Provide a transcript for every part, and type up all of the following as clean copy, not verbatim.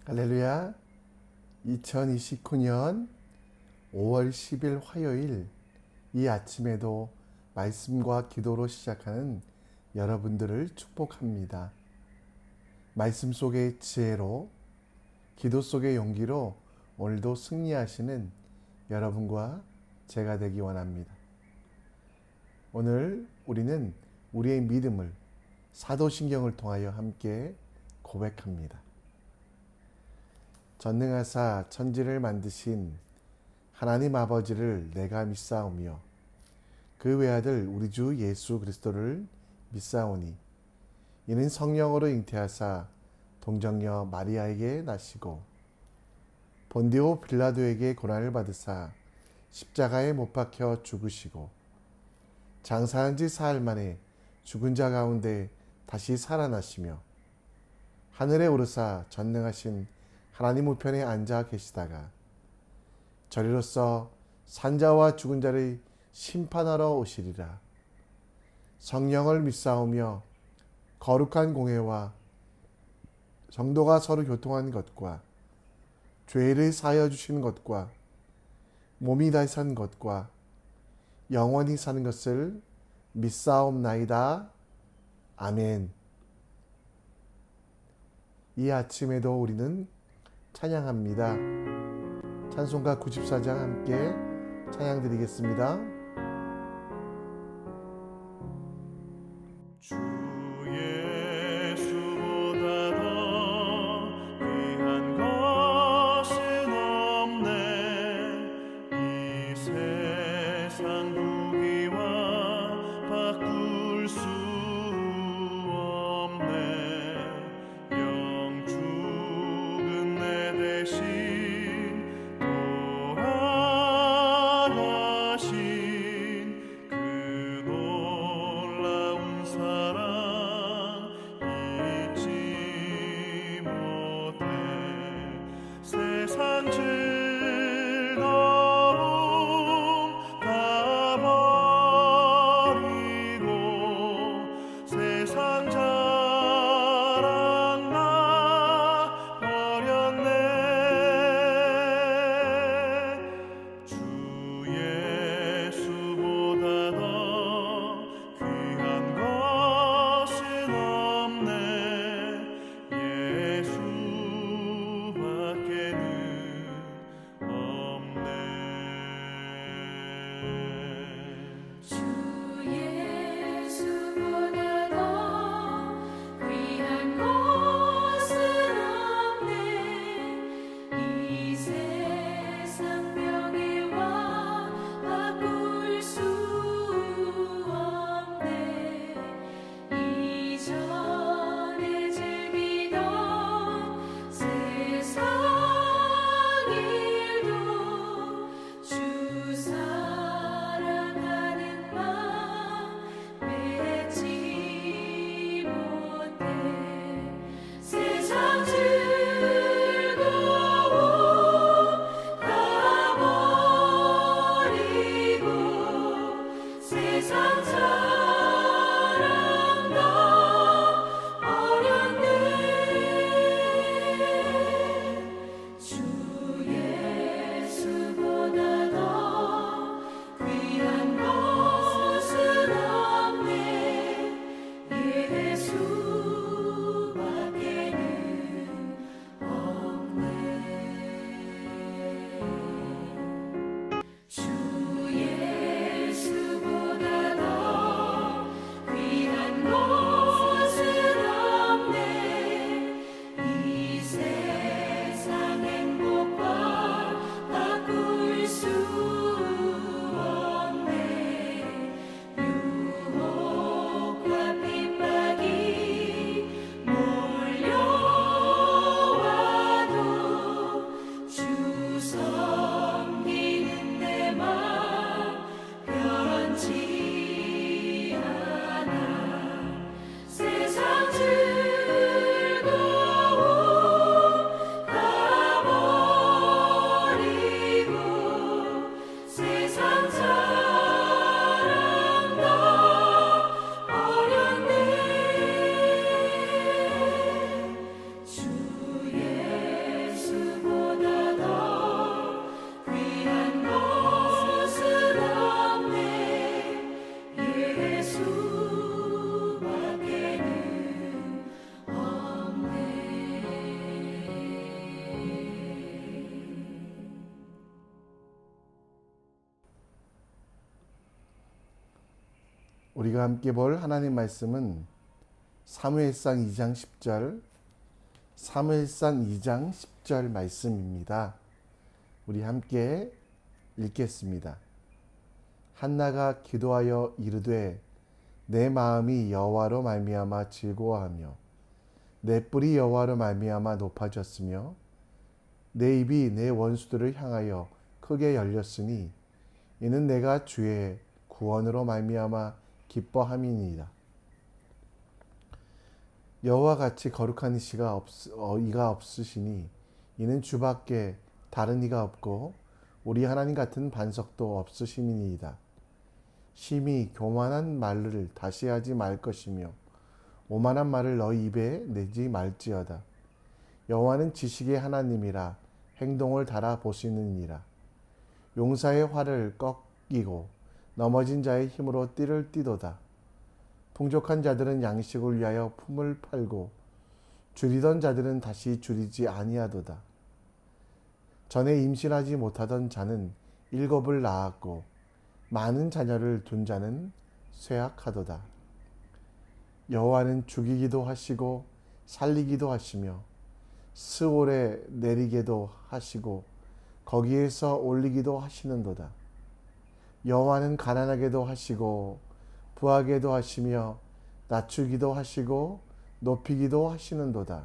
할렐루야. 2029년 5월 10일 화요일 이 아침에도 말씀과 기도로 시작하는 여러분들을 축복합니다. 말씀 속의 지혜로, 기도 속의 용기로 오늘도 승리하시는 여러분과 제가 되기 원합니다. 오늘 우리는 우리의 믿음을 사도신경을 통하여 함께 고백합니다. 전능하사 천지를 만드신 하나님 아버지를 내가 믿사오며 그 외아들 우리 주 예수 그리스도를 믿사오니 이는 성령으로 잉태하사 동정녀 마리아에게 나시고 본디오 빌라도에게 고난을 받으사 십자가에 못 박혀 죽으시고 장사한 지 사흘 만에 죽은 자 가운데 다시 살아나시며 하늘에 오르사 전능하신 하나님 우편에 앉아 계시다가 저리로서 산자와 죽은 자를 심판하러 오시리라. 성령을 믿사오며 거룩한 공회와 성도가 서로 교통한 것과 죄를 사하여 주시는 것과 몸이 다시 산 것과 영원히 사는 것을 믿사옵나이다. 아멘. 이 아침에도 우리는 찬양합니다. 찬송가 94장 함께 찬양 드리겠습니다. 주 예수보다 더 귀한 것은 없네. 이 세상 부귀와 바꿀 수 없네. 영 죽은 내 대신 돌아가신 그 놀라운 사랑 잊지 못해. 세상 즐거움 다 우리가 함께 볼 하나님 말씀은 사무엘상 2장 10절, 사무엘상 2장 10절 말씀입니다. 우리 함께 읽겠습니다. 한나가 기도하여 이르되 내 마음이 여호와로 말미암아 즐거워하며 내 뿔이 여호와로 말미암아 높아졌으며 내 입이 내 원수들을 향하여 크게 열렸으니 이는 내가 주의 구원으로 말미암아 기뻐함이니이다. 여호와 같이 거룩한 이가 없으시니 이는 주밖에 다른 이가 없고 우리 하나님 같은 반석도 없으심이니이다. 심히 교만한 말을 다시 하지 말 것이며 오만한 말을 너희 입에 내지 말지어다. 여호와는 지식의 하나님이라 행동을 달아보시느니라. 용사의 활을 꺾이고 넘어진 자의 힘으로 띠를 띠도다. 풍족한 자들은 양식을 위하여 품을 팔고 줄이던 자들은 다시 줄이지 아니하도다. 전에 임신하지 못하던 자는 7을 낳았고 많은 자녀를 둔 자는 쇠약하도다. 여호와는 죽이기도 하시고 살리기도 하시며 스올에 내리게도 하시고 거기에서 올리기도 하시는도다. 여호와는 가난하게도 하시고 부하게도 하시며 낮추기도 하시고 높이기도 하시는도다.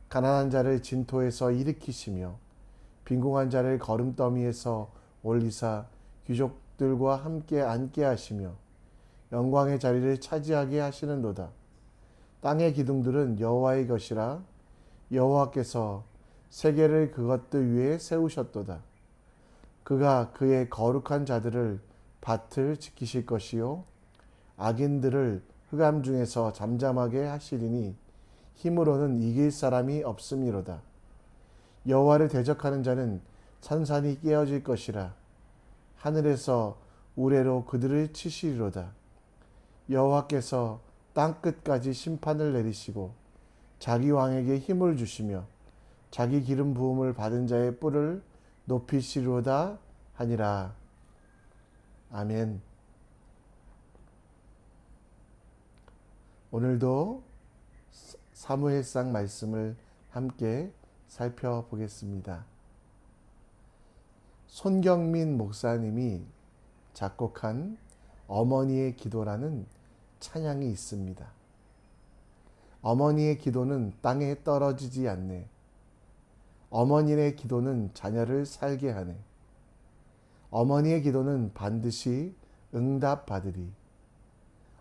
가난한 자를 진토에서 일으키시며 빈궁한 자를 거름더미에서 올리사 귀족들과 함께 앉게 하시며 영광의 자리를 차지하게 하시는도다. 땅의 기둥들은 여호와의 것이라 여호와께서 세계를 그것들 위에 세우셨도다. 그가 그의 거룩한 자들을 밭을 지키실 것이요 악인들을 흑암 중에서 잠잠하게 하시리니 힘으로는 이길 사람이 없음이로다. 여호와를 대적하는 자는 산산이 깨어질 것이라 하늘에서 우레로 그들을 치시리로다. 여호와께서 땅 끝까지 심판을 내리시고 자기 왕에게 힘을 주시며 자기 기름 부음을 받은 자의 뿔을 높이시리로다 하니라. 아멘. 오늘도 사무엘상 말씀을 함께 살펴보겠습니다. 손경민 목사님이 작곡한 어머니의 기도라는 찬양이 있습니다. 어머니의 기도는 땅에 떨어지지 않네. 어머니의 기도는 자녀를 살게 하네. 어머니의 기도는 반드시 응답받으리.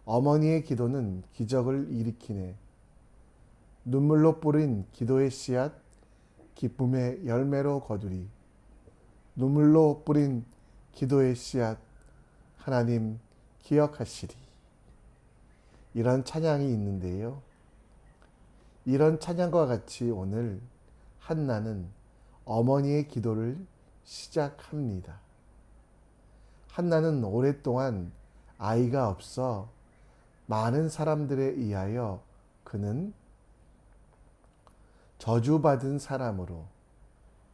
어머니의 기도는 기적을 일으키네. 눈물로 뿌린 기도의 씨앗 기쁨의 열매로 거두리. 눈물로 뿌린 기도의 씨앗 하나님 기억하시리. 이런 찬양이 있는데요. 이런 찬양과 같이 오늘 한나는 어머니의 기도를 시작합니다. 한나는 오랫동안 아이가 없어 많은 사람들에 의하여 그는 저주받은 사람으로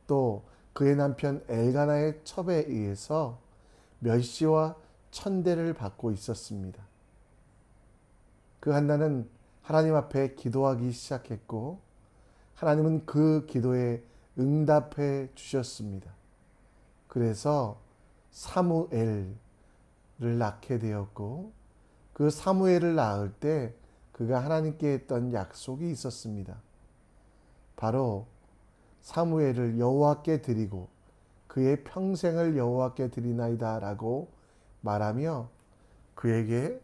또 그의 남편 엘가나의 첩에 의해서 멸시와 천대를 받고 있었습니다. 그 한나는 하나님 앞에 기도하기 시작했고 하나님은 그 기도에 응답해 주셨습니다. 그래서 사무엘을 낳게 되었고 그 사무엘을 낳을 때 그가 하나님께 했던 약속이 있었습니다. 바로 사무엘을 여호와께 드리고 그의 평생을 여호와께 드리나이다 라고 말하며 그에게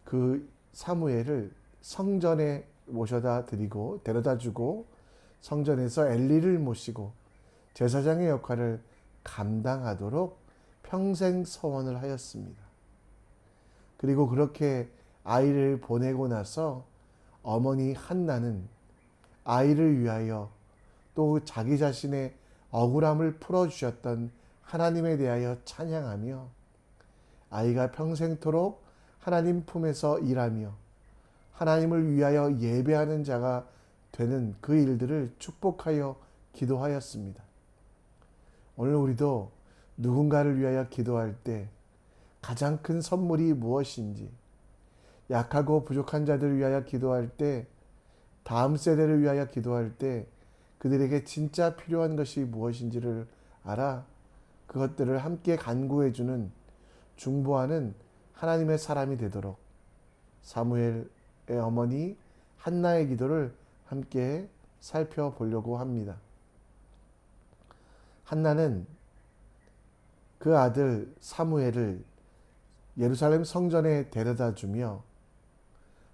그 사무엘을 성전에 모셔다 드리고 데려다 주고 성전에서 엘리를 모시고 제사장의 역할을 감당하도록 평생 서원을 하였습니다. 그리고 그렇게 아이를 보내고 나서 어머니 한나는 아이를 위하여 또 자기 자신의 억울함을 풀어주셨던 하나님에 대하여 찬양하며 아이가 평생토록 하나님 품에서 일하며 하나님을 위하여 예배하는 자가 되는 그 일들을 축복하여 기도하였습니다. 오늘 우리도 누군가를 위하여 기도할 때 가장 큰 선물이 무엇인지, 약하고 부족한 자들을 위하여 기도할 때, 다음 세대를 위하여 기도할 때 그들에게 진짜 필요한 것이 무엇인지를 알아 그것들을 함께 간구해주는, 중보하는 하나님의 사람이 되도록 사무엘의 어머니 한나의 기도를 함께 살펴보려고 합니다. 한나는 그 아들 사무엘을 예루살렘 성전에 데려다 주며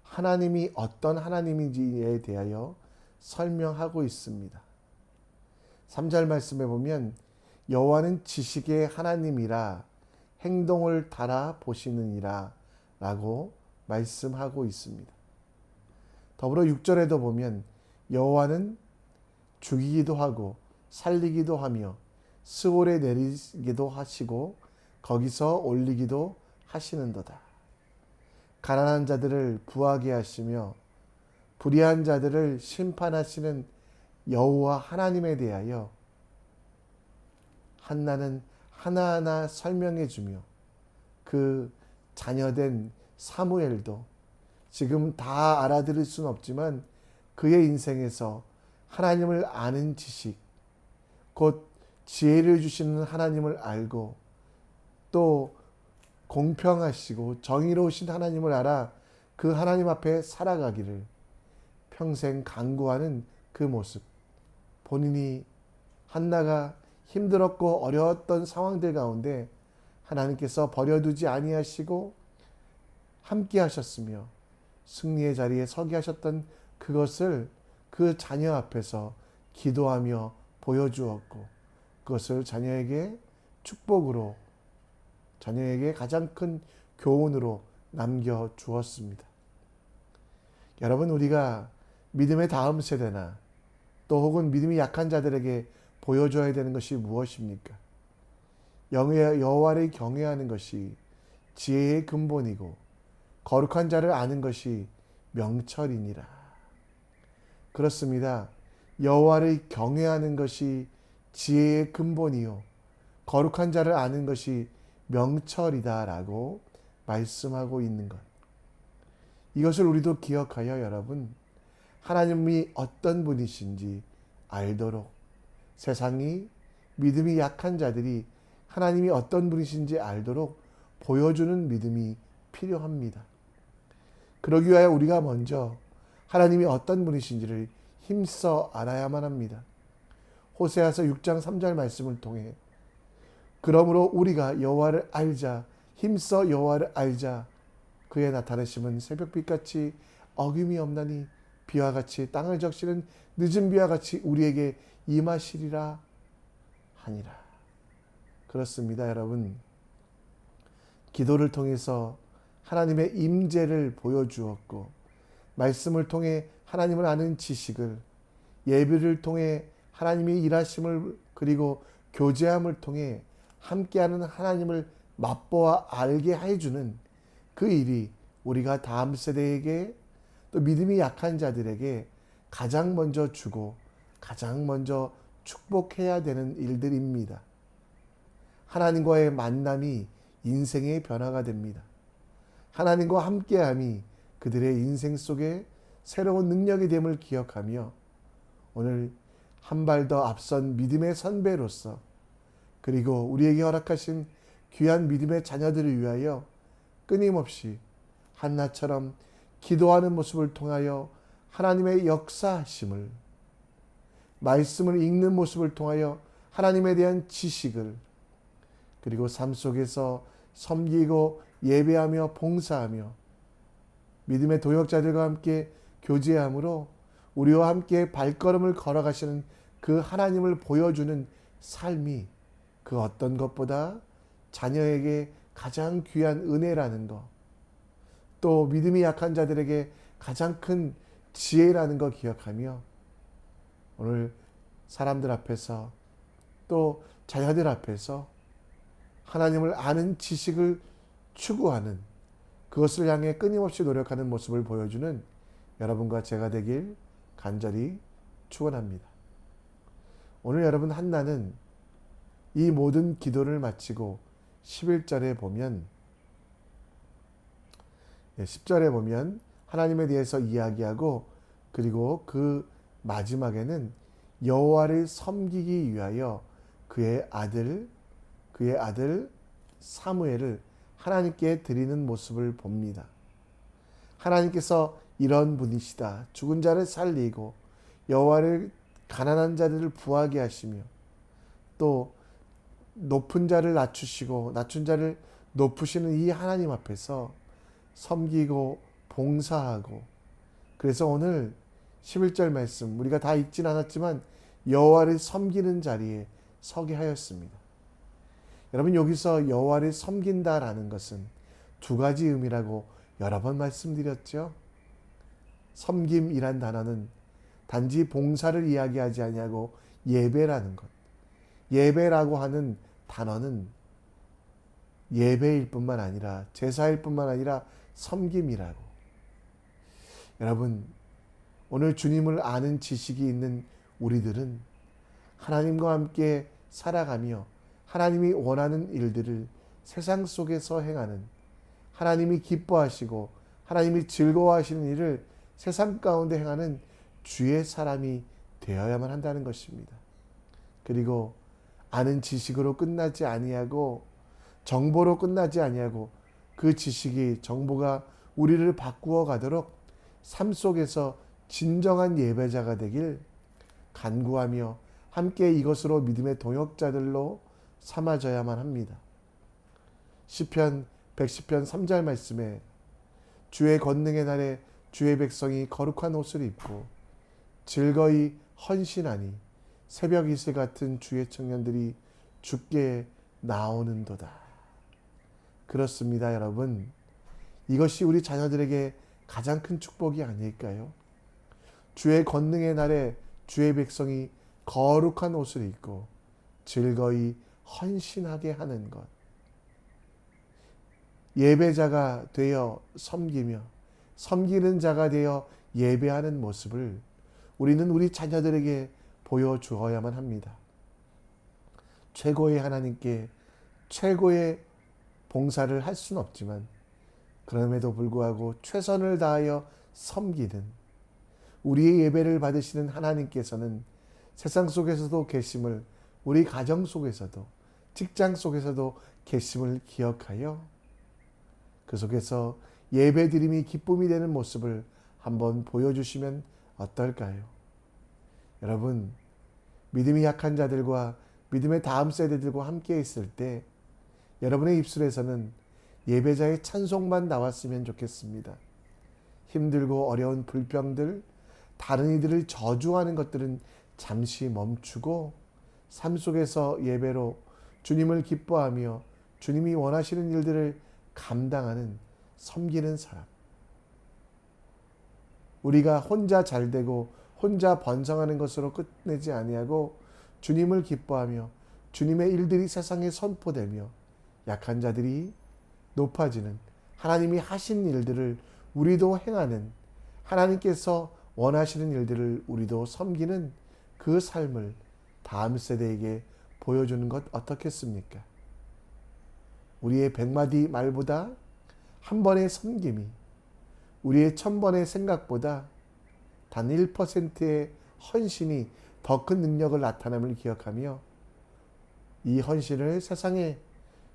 하나님이 어떤 하나님인지에 대하여 설명하고 있습니다. 3절 말씀에 보면 여호와는 지식의 하나님이라 행동을 달아 보시느니라 라고 말씀하고 있습니다. 더불어 6절에도 보면 여호와는 죽이기도 하고 살리기도 하며 스올에 내리기도 하시고 거기서 올리기도 하시는도다. 가난한 자들을 부하게 하시며 불의한 자들을 심판하시는 여호와 하나님에 대하여 한나는 하나하나 설명해 주며 그 자녀된 사무엘도 지금 다 알아들을 수는 없지만 그의 인생에서 하나님을 아는 지식, 곧 지혜를 주시는 하나님을 알고 또 공평하시고 정의로우신 하나님을 알아 그 하나님 앞에 살아가기를 평생 간구하는 그 모습, 본인이 한나가 힘들었고 어려웠던 상황들 가운데 하나님께서 버려두지 아니하시고 함께 하셨으며 승리의 자리에 서게 하셨던 그것을 그 자녀 앞에서 기도하며 보여주었고 그것을 자녀에게 축복으로, 자녀에게 가장 큰 교훈으로 남겨주었습니다. 여러분, 우리가 믿음의 다음 세대나 또 혹은 믿음이 약한 자들에게 보여줘야 되는 것이 무엇입니까? 여호와를 경외하는 것이 지혜의 근본이고 거룩한 자를 아는 것이 명철이니라. 그렇습니다. 여호와를 경외하는 것이 지혜의 근본이요 거룩한 자를 아는 것이 명철이다라고 말씀하고 있는 것. 이것을 우리도 기억하여 여러분, 하나님이 어떤 분이신지 알도록 세상이 믿음이 약한 자들이 하나님이 어떤 분이신지 알도록 보여주는 믿음이 필요합니다. 그러기 위하여 우리가 먼저 하나님이 어떤 분이신지를 힘써 알아야만 합니다. 호세아서 6장 3절 말씀을 통해 그러므로 우리가 여호와를 알자, 힘써 여호와를 알자. 그의 나타내심은 새벽빛같이 어김이 없나니 비와 같이 땅을 적시는 늦은 비와 같이 우리에게 임하시리라 하니라. 그렇습니다, 여러분. 기도를 통해서 하나님의 임재를 보여주었고 말씀을 통해 하나님을 아는 지식을, 예배를 통해 하나님의 일하심을 그리고 교제함을 통해 함께하는 하나님을 맛보아 알게 해주는 그 일이 우리가 다음 세대에게 또 믿음이 약한 자들에게 가장 먼저 주고 가장 먼저 축복해야 되는 일들입니다. 하나님과의 만남이 인생의 변화가 됩니다. 하나님과 함께함이 그들의 인생 속에 새로운 능력이 됨을 기억하며 오늘 한 발 더 앞선 믿음의 선배로서 그리고 우리에게 허락하신 귀한 믿음의 자녀들을 위하여 끊임없이 한나처럼 기도하는 모습을 통하여 하나님의 역사하심을, 말씀을 읽는 모습을 통하여 하나님에 대한 지식을, 그리고 삶 속에서 섬기고 예배하며 봉사하며 믿음의 동역자들과 함께 교제함으로 우리와 함께 발걸음을 걸어가시는 그 하나님을 보여주는 삶이 그 어떤 것보다 자녀에게 가장 귀한 은혜라는 것, 또 믿음이 약한 자들에게 가장 큰 지혜라는 것 기억하며 오늘 사람들 앞에서 또 자녀들 앞에서 하나님을 아는 지식을 추구하는, 그것을 향해 끊임없이 노력하는 모습을 보여주는 여러분과 제가 되길 간절히 축원합니다. 오늘 여러분 한나는 이 모든 기도를 마치고 11절에 보면 10절에 보면 하나님에 대해서 이야기하고 그리고 그 마지막에는 여호와를 섬기기 위하여 그의 아들 사무엘을 하나님께 드리는 모습을 봅니다. 하나님께서 이런 분이시다. 죽은 자를 살리고 여호와를 가난한 자들을 부하게 하시며 또 높은 자를 낮추시고 낮춘 자를 높으시는 이 하나님 앞에서 섬기고 봉사하고, 그래서 오늘 11절 말씀 우리가 다 읽진 않았지만 여호와를 섬기는 자리에 서게 하였습니다. 여러분, 여기서 여호와를 섬긴다라는 것은 두 가지 의미라고 여러 번 말씀드렸죠. 섬김이란 단어는 단지 봉사를 이야기하지 아니하고 예배라는 것. 예배라고 하는 단어는 예배일 뿐만 아니라 제사일 뿐만 아니라 섬김이라고. 여러분, 오늘 주님을 아는 지식이 있는 우리들은 하나님과 함께 살아가며 하나님이 원하는 일들을 세상 속에서 행하는, 하나님이 기뻐하시고 하나님이 즐거워하시는 일을 세상 가운데 행하는 주의 사람이 되어야만 한다는 것입니다. 그리고 아는 지식으로 끝나지 아니하고 정보로 끝나지 아니하고 그 지식이 정보가 우리를 바꾸어 가도록 삶 속에서 진정한 예배자가 되길 간구하며 함께 이것으로 믿음의 동역자들로 삼아져야만 합니다. 시편 110편 3절 말씀에 주의 권능의 날에 주의 백성이 거룩한 옷을 입고 즐거이 헌신하니 새벽 이슬 같은 주의 청년들이 주께 나오는도다. 그렇습니다, 여러분. 이것이 우리 자녀들에게 가장 큰 축복이 아닐까요? 주의 권능의 날에 주의 백성이 거룩한 옷을 입고 즐거이 헌신하게 하는 것. 예배자가 되어 섬기며 섬기는 자가 되어 예배하는 모습을 우리는 우리 자녀들에게 보여주어야만 합니다. 최고의 하나님께 최고의 봉사를 할 수는 없지만 그럼에도 불구하고 최선을 다하여 섬기는 우리의 예배를 받으시는 하나님께서는 세상 속에서도 계심을, 우리 가정 속에서도 직장 속에서도 계심을 기억하여 그 속에서 예배드림이 기쁨이 되는 모습을 한번 보여주시면 어떨까요? 여러분, 믿음이 약한 자들과 믿음의 다음 세대들과 함께 있을 때 여러분의 입술에서는 예배자의 찬송만 나왔으면 좋겠습니다. 힘들고 어려운 불평들, 다른 이들을 저주하는 것들은 잠시 멈추고 삶 속에서 예배로 주님을 기뻐하며 주님이 원하시는 일들을 감당하는, 섬기는 사람. 우리가 혼자 잘되고 혼자 번성하는 것으로 끝내지 아니하고 주님을 기뻐하며 주님의 일들이 세상에 선포되며 약한 자들이 높아지는, 하나님이 하신 일들을 우리도 행하는, 하나님께서 원하시는 일들을 우리도 섬기는 그 삶을 다음 세대에게 보여주는 것 어떻겠습니까? 우리의 100마디 말보다 한 번의 섬김이 우리의 1000번의 생각보다 단 1%의 헌신이 더 큰 능력을 나타남을 기억하며 이 헌신을 세상에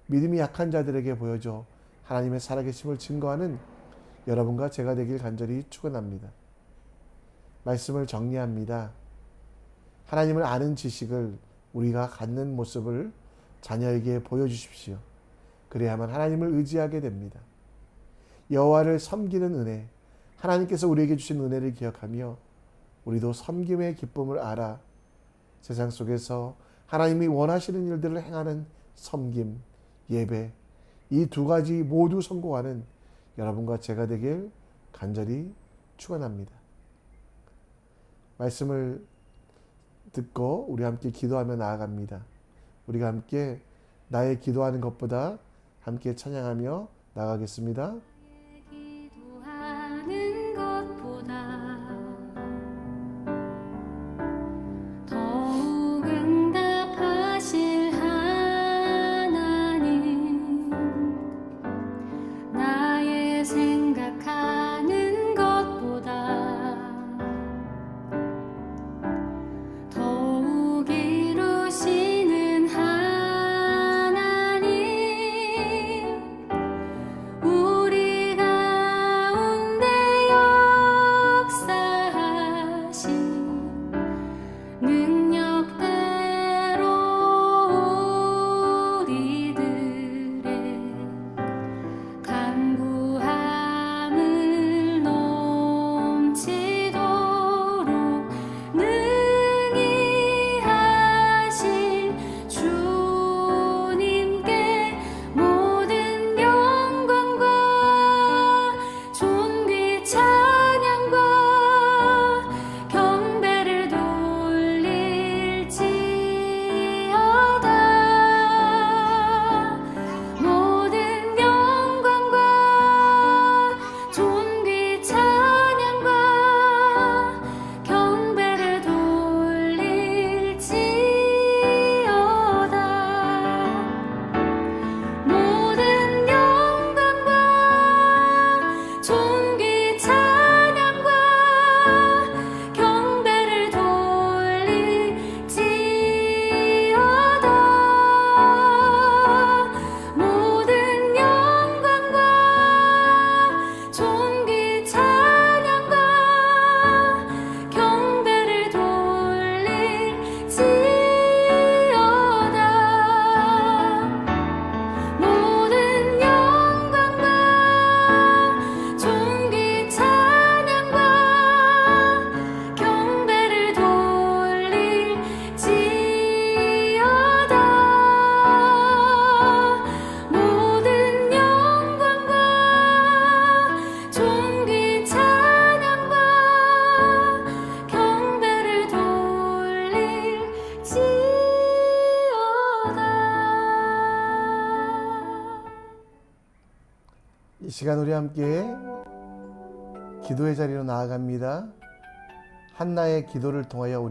믿음이 약한 자들에게 보여줘 하나님의 살아계심을 증거하는 여러분과 제가 되길 간절히 축원합니다. 말씀을 정리합니다. 하나님을 아는 지식을 우리가 갖는 모습을 자녀에게 보여주십시오. 그래야만 하나님을 의지하게 됩니다. 여호와를 섬기는 은혜, 하나님께서 우리에게 주신 은혜를 기억하며 우리도 섬김의 기쁨을 알아 세상 속에서 하나님이 원하시는 일들을 행하는 섬김, 예배, 이 두 가지 모두 성공하는 여러분과 제가 되길 간절히 축원합니다. 말씀을 듣고 우리 함께 기도하며 나아갑니다. 우리가 함께 나의 기도하는 것보다 함께 찬양하며 나가겠습니다. 기도하는 것보다 더욱 응답하실 하나님, 나의 생각 이 시간 우리 함께 기도의 자리로 나아갑니다. 한나의 기도를 통하여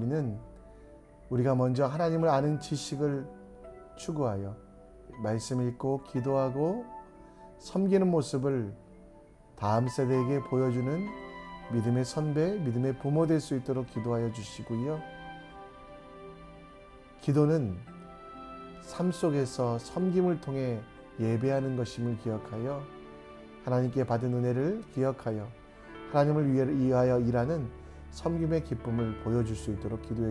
우리가 먼저 하나님을 아는 지식을 추구하여 말씀 읽고 기도하고 섬기는 모습을 다음 세대에게 보여주는 믿음의 선배, 믿음의 부모 될 수 있도록 기도하여 주시고요. 기도는 삶 속에서 섬김을 통해 예배하는 것임을 기억하여 하나님께 받은 은혜를 기억하여 하나님을 위하여 일하는 섬김의 기쁨을 보여줄 수 있도록 기도해